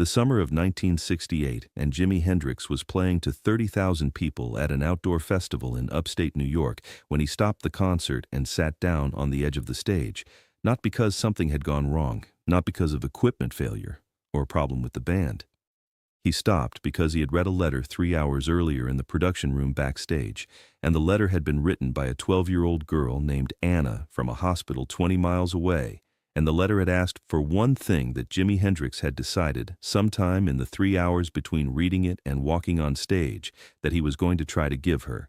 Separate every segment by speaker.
Speaker 1: The summer of 1968, and Jimi Hendrix was playing to 30,000 people at an outdoor festival in upstate New York when he stopped the concert and sat down on the edge of the stage, not because something had gone wrong, not because of equipment failure or a problem with the band. He stopped because he had read a letter 3 hours earlier in the production room backstage, and the letter had been written by a 12-year-old girl named Anna from a hospital 20 miles away, and the letter had asked for one thing that Jimi Hendrix had decided sometime in the 3 hours between reading it and walking on stage that he was going to try to give her.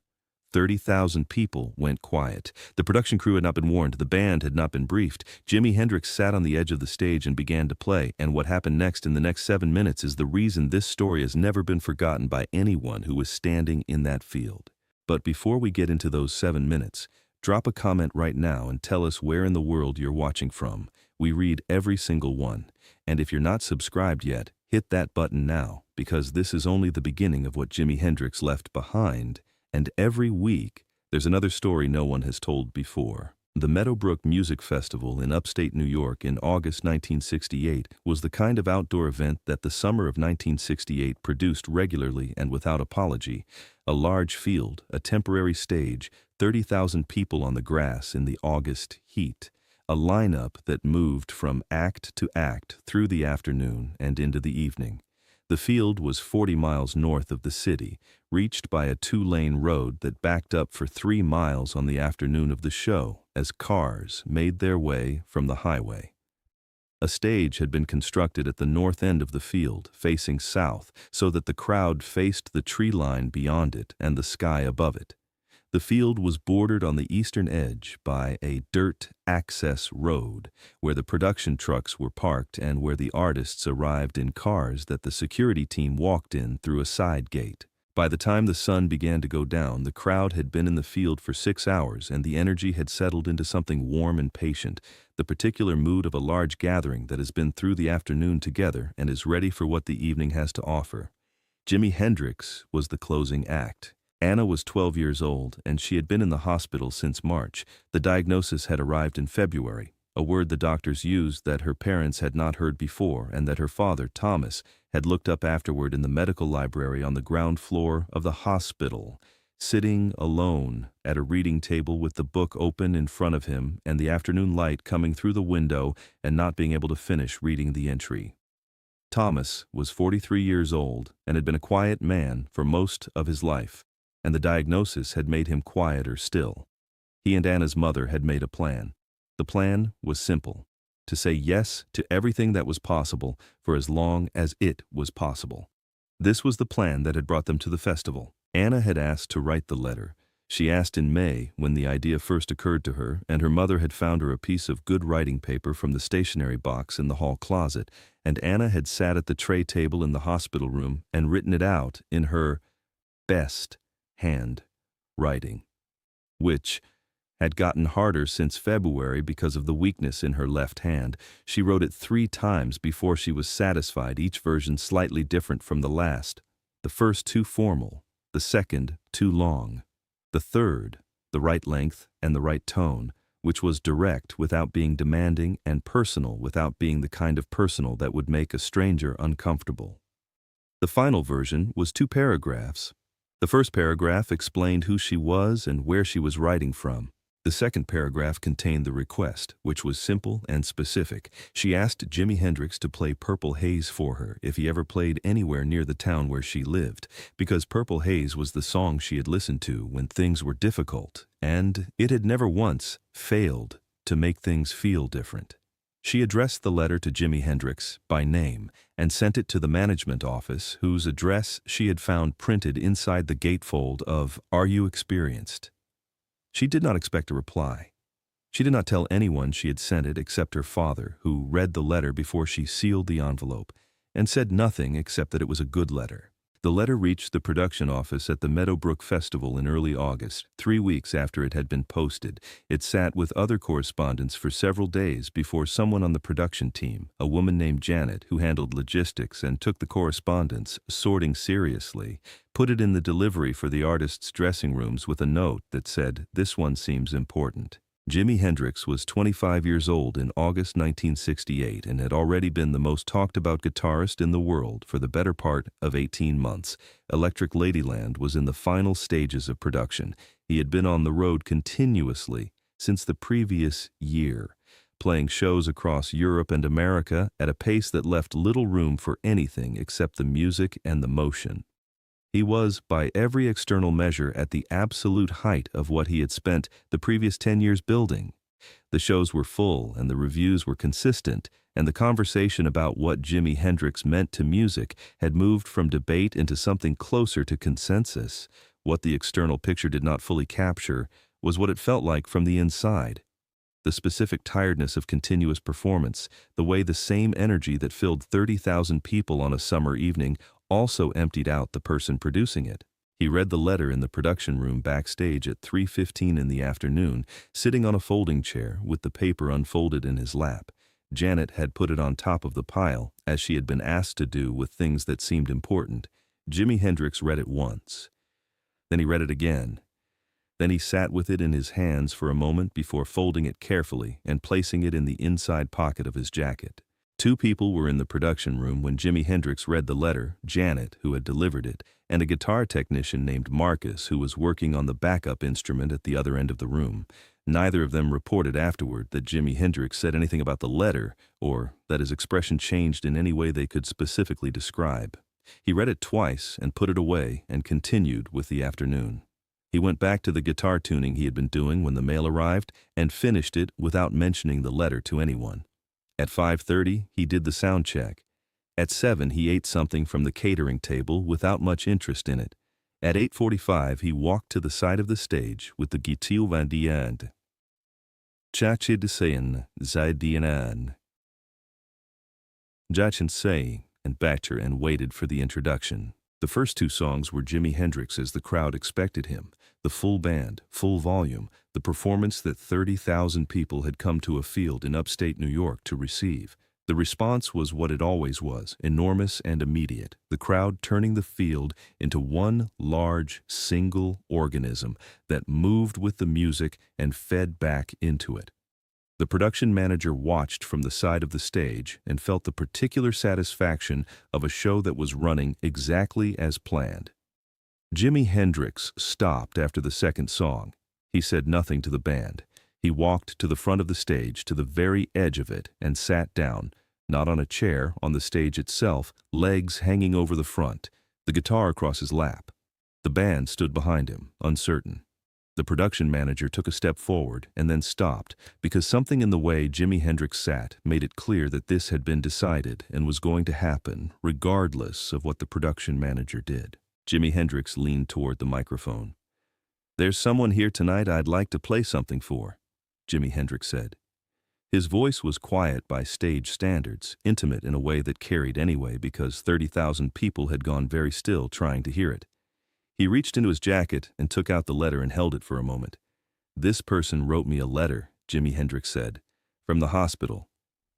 Speaker 1: 30,000 people went quiet. The production crew had not been warned. The band had not been briefed. Jimi Hendrix sat on the edge of the stage and began to play, and what happened next in the next 7 minutes is the reason this story has never been forgotten by anyone who was standing in that field. But before we get into those 7 minutes, drop a comment right now and tell us where in the world you're watching from. We read every single one. And if you're not subscribed yet, hit that button now, because this is only the beginning of what Jimi Hendrix left behind. And every week, there's another story no one has told before. The Meadowbrook Music Festival in upstate New York in August 1968 was the kind of outdoor event that the summer of 1968 produced regularly and without apology. A large field, a temporary stage, 30,000 people on the grass in the August heat. A lineup that moved from act to act through the afternoon and into the evening. The field was 40 miles north of the city, reached by a 2-lane road that backed up for 3 miles on the afternoon of the show as cars made their way from the highway. A stage had been constructed at the north end of the field, facing south, so that the crowd faced the tree line beyond it and the sky above it. The field was bordered on the eastern edge by a dirt access road, where the production trucks were parked and where the artists arrived in cars that the security team walked in through a side gate. By the time the sun began to go down, the crowd had been in the field for 6 hours and the energy had settled into something warm and patient, the particular mood of a large gathering that has been through the afternoon together and is ready for what the evening has to offer. Jimi Hendrix was the closing act. Anna was 12 years old, and she had been in the hospital since March. The diagnosis had arrived in February, a word the doctors used that her parents had not heard before and that her father, Thomas, had looked up afterward in the medical library on the ground floor of the hospital, sitting alone at a reading table with the book open in front of him and the afternoon light coming through the window and not being able to finish reading the entry. Thomas was 43 years old and had been a quiet man for most of his life, and the diagnosis had made him quieter still. He and Anna's mother had made a plan. The plan was simple: to say yes to everything that was possible for as long as it was possible. This was the plan that had brought them to the festival. Anna had asked to write the letter. She asked in May when the idea first occurred to her, and her mother had found her a piece of good writing paper from the stationery box in the hall closet, and Anna had sat at the tray table in the hospital room and written it out in her best hand writing, which had gotten harder since February because of the weakness in her left hand. She wrote it 3 times before she was satisfied, each version slightly different from the last. The first too formal, the second too long, the third the right length and the right tone, which was direct without being demanding and personal without being the kind of personal that would make a stranger uncomfortable. The final version was 2 paragraphs. The first paragraph explained who she was and where she was writing from. The second paragraph contained the request, which was simple and specific. She asked Jimi Hendrix to play Purple Haze for her if he ever played anywhere near the town where she lived, because Purple Haze was the song she had listened to when things were difficult, and it had never once failed to make things feel different. She addressed the letter to Jimi Hendrix by name and sent it to the management office, whose address she had found printed inside the gatefold of "Are You Experienced?" She did not expect a reply. She did not tell anyone she had sent it except her father, who read the letter before she sealed the envelope, and said nothing except that it was a good letter. The letter reached the production office at the Meadowbrook Festival in early August, 3 weeks after it had been posted. It sat with other correspondents for several days before someone on the production team, a woman named Janet, who handled logistics and took the correspondence, sorting seriously, put it in the delivery for the artists' dressing rooms with a note that said, "This one seems important." Jimi Hendrix was 25 years old in August 1968 and had already been the most talked-about guitarist in the world for the better part of 18 months. Electric Ladyland was in the final stages of production. He had been on the road continuously since the previous year, playing shows across Europe and America at a pace that left little room for anything except the music and the motion. He was, by every external measure, at the absolute height of what he had spent the previous 10 years building. The shows were full, and the reviews were consistent, and the conversation about what Jimi Hendrix meant to music had moved from debate into something closer to consensus. What the external picture did not fully capture was what it felt like from the inside. The specific tiredness of continuous performance, the way the same energy that filled 30,000 people on a summer evening also emptied out the person producing it. He read the letter in the production room backstage at 3:15 in the afternoon, sitting on a folding chair with the paper unfolded in his lap. Janet had put it on top of the pile, as she had been asked to do with things that seemed important. Jimi Hendrix read it once. Then he read it again. Then he sat with it in his hands for a moment before folding it carefully and placing it in the inside pocket of his jacket. Two people were in the production room when Jimi Hendrix read the letter: Janet, who had delivered it, and a guitar technician named Marcus, who was working on the backup instrument at the other end of the room. Neither of them reported afterward that Jimi Hendrix said anything about the letter, or that his expression changed in any way they could specifically describe. He read it twice and put it away and continued with the afternoon. He went back to the guitar tuning he had been doing when the mail arrived and finished it without mentioning the letter to anyone. At 5:30, he did the sound check. At 7, he ate something from the catering table without much interest in it. At 8:45, he walked to the side of the stage with the Gitil van die End. Chachi de Seyen, Zij Dienan. Jachin Say and Bacter and waited for the introduction. The first two songs were Jimi Hendrix as the crowd expected him, the full band, full volume, the performance that 30,000 people had come to a field in upstate New York to receive. The response was what it always was, enormous and immediate, the crowd turning the field into one large, single organism that moved with the music and fed back into it. The production manager watched from the side of the stage and felt the particular satisfaction of a show that was running exactly as planned. Jimi Hendrix stopped after the second song. He said nothing to the band. He walked to the front of the stage, to the very edge of it, and sat down, not on a chair, on the stage itself, legs hanging over the front, the guitar across his lap. The band stood behind him, uncertain. The production manager took a step forward and then stopped because something in the way Jimi Hendrix sat made it clear that this had been decided and was going to happen regardless of what the production manager did. Jimi Hendrix leaned toward the microphone. "There's someone here tonight I'd like to play something for," Jimi Hendrix said. His voice was quiet by stage standards, intimate in a way that carried anyway because 30,000 people had gone very still trying to hear it. He reached into his jacket and took out the letter and held it for a moment. "This person wrote me a letter," Jimi Hendrix said, "from the hospital."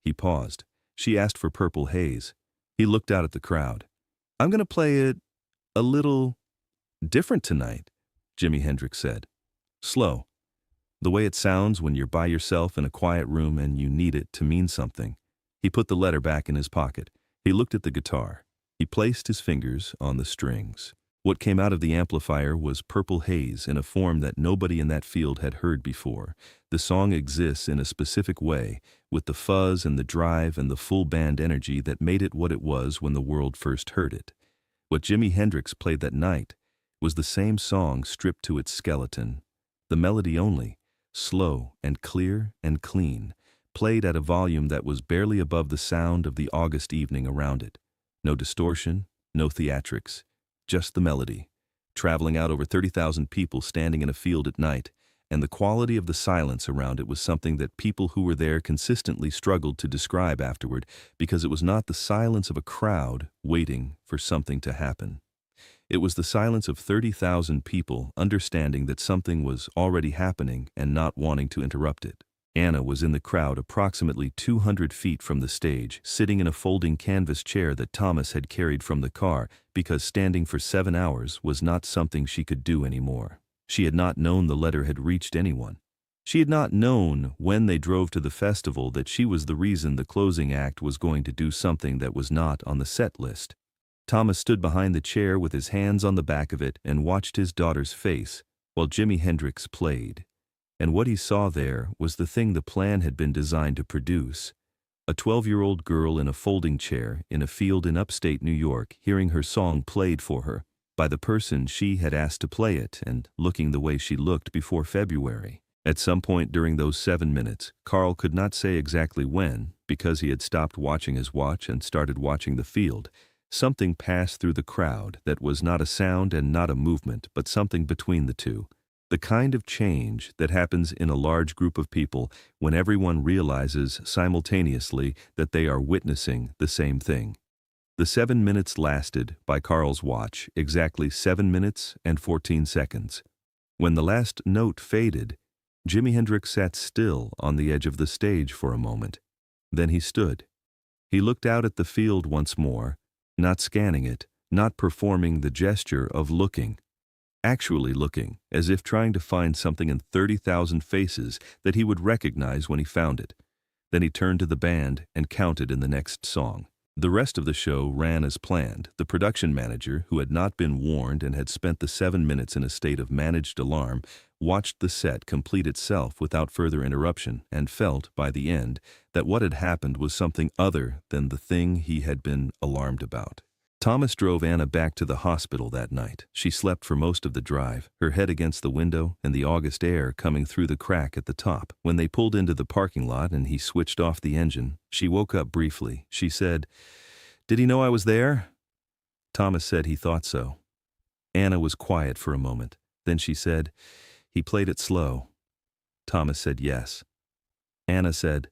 Speaker 1: He paused. "She asked for Purple Haze." He looked out at the crowd. "I'm going to play it a little different tonight," Jimi Hendrix said. "Slow. The way it sounds when you're by yourself in a quiet room and you need it to mean something." He put the letter back in his pocket. He looked at the guitar. He placed his fingers on the strings. What came out of the amplifier was Purple Haze in a form that nobody in that field had heard before. The song exists in a specific way, with the fuzz and the drive and the full band energy that made it what it was when the world first heard it. What Jimi Hendrix played that night was the same song stripped to its skeleton. The melody only, slow and clear and clean, played at a volume that was barely above the sound of the August evening around it. No distortion, no theatrics. Just the melody, traveling out over 30,000 people standing in a field at night, and the quality of the silence around it was something that people who were there consistently struggled to describe afterward because it was not the silence of a crowd waiting for something to happen. It was the silence of 30,000 people understanding that something was already happening and not wanting to interrupt it. Anna was in the crowd approximately 200 feet from the stage, sitting in a folding canvas chair that Thomas had carried from the car because standing for 7 hours was not something she could do anymore. She had not known the letter had reached anyone. She had not known when they drove to the festival that she was the reason the closing act was going to do something that was not on the set list. Thomas stood behind the chair with his hands on the back of it and watched his daughter's face while Jimi Hendrix played. And what he saw there was the thing the plan had been designed to produce. A 12-year-old girl in a folding chair in a field in upstate New York hearing her song played for her by the person she had asked to play it and looking the way she looked before February. At some point during those 7 minutes, Carl could not say exactly when, because he had stopped watching his watch and started watching the field. Something passed through the crowd that was not a sound and not a movement, but something between the two. The kind of change that happens in a large group of people when everyone realizes simultaneously that they are witnessing the same thing. The 7 minutes lasted, by Carl's watch, exactly 7 minutes and 14 seconds. When the last note faded, Jimi Hendrix sat still on the edge of the stage for a moment. Then he stood. He looked out at the field once more, not scanning it, not performing the gesture of looking. Actually looking, as if trying to find something in 30,000 faces that he would recognize when he found it. Then he turned to the band and counted in the next song. The rest of the show ran as planned. The production manager, who had not been warned and had spent the 7 minutes in a state of managed alarm, watched the set complete itself without further interruption and felt, by the end, that what had happened was something other than the thing he had been alarmed about. Thomas drove Anna back to the hospital that night. She slept for most of the drive, her head against the window and the August air coming through the crack at the top. When they pulled into the parking lot and he switched off the engine, she woke up briefly. She said, "Did he know I was there?" Thomas said he thought so. Anna was quiet for a moment. Then she said, "He played it slow." Thomas said yes. Anna said,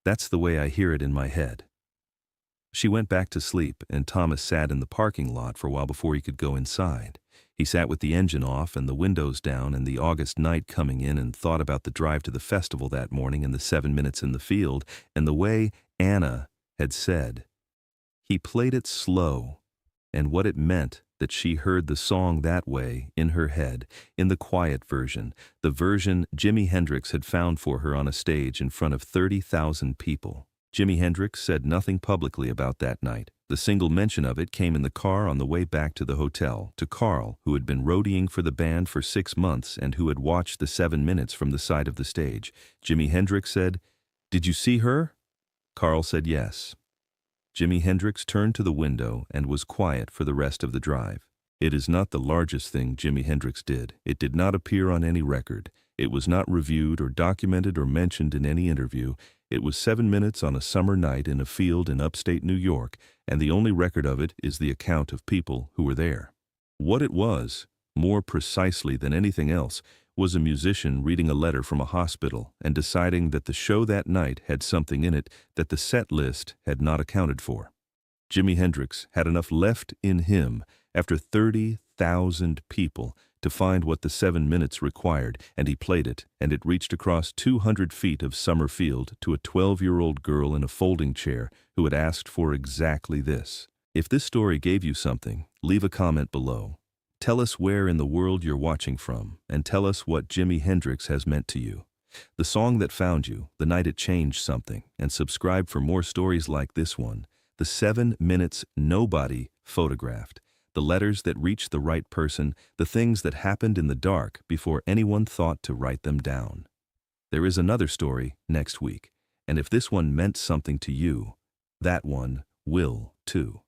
Speaker 1: "That's the way I hear it in my head." She went back to sleep, and Thomas sat in the parking lot for a while before he could go inside. He sat with the engine off and the windows down and the August night coming in and thought about the drive to the festival that morning and the 7 minutes in the field and the way Anna had said. He played it slow, and what it meant that she heard the song that way in her head, in the quiet version, the version Jimi Hendrix had found for her on a stage in front of 30,000 people. Jimi Hendrix said nothing publicly about that night. The single mention of it came in the car on the way back to the hotel, to Carl, who had been roadieing for the band for 6 months and who had watched the 7 minutes from the side of the stage. Jimi Hendrix said, "Did you see her?" Carl said yes. Jimi Hendrix turned to the window and was quiet for the rest of the drive. It is not the largest thing Jimi Hendrix did. It did not appear on any record. It was not reviewed or documented or mentioned in any interview. It was 7 minutes on a summer night in a field in upstate New York, and the only record of it is the account of people who were there. What it was, more precisely than anything else, was a musician reading a letter from a hospital and deciding that the show that night had something in it that the set list had not accounted for. Jimi Hendrix had enough left in him after 30,000 people to find what the 7 minutes required, and he played it, and it reached across 200 feet of summer field to a 12-year-old girl in a folding chair who had asked for exactly this. If this story gave you something, leave a comment below. Tell us where in the world you're watching from, and tell us what Jimi Hendrix has meant to you. The song that found you, the night it changed something, and subscribe for more stories like this one. The 7 minutes nobody photographed. The letters that reached the right person, the things that happened in the dark before anyone thought to write them down. There is another story next week, and if this one meant something to you, that one will too.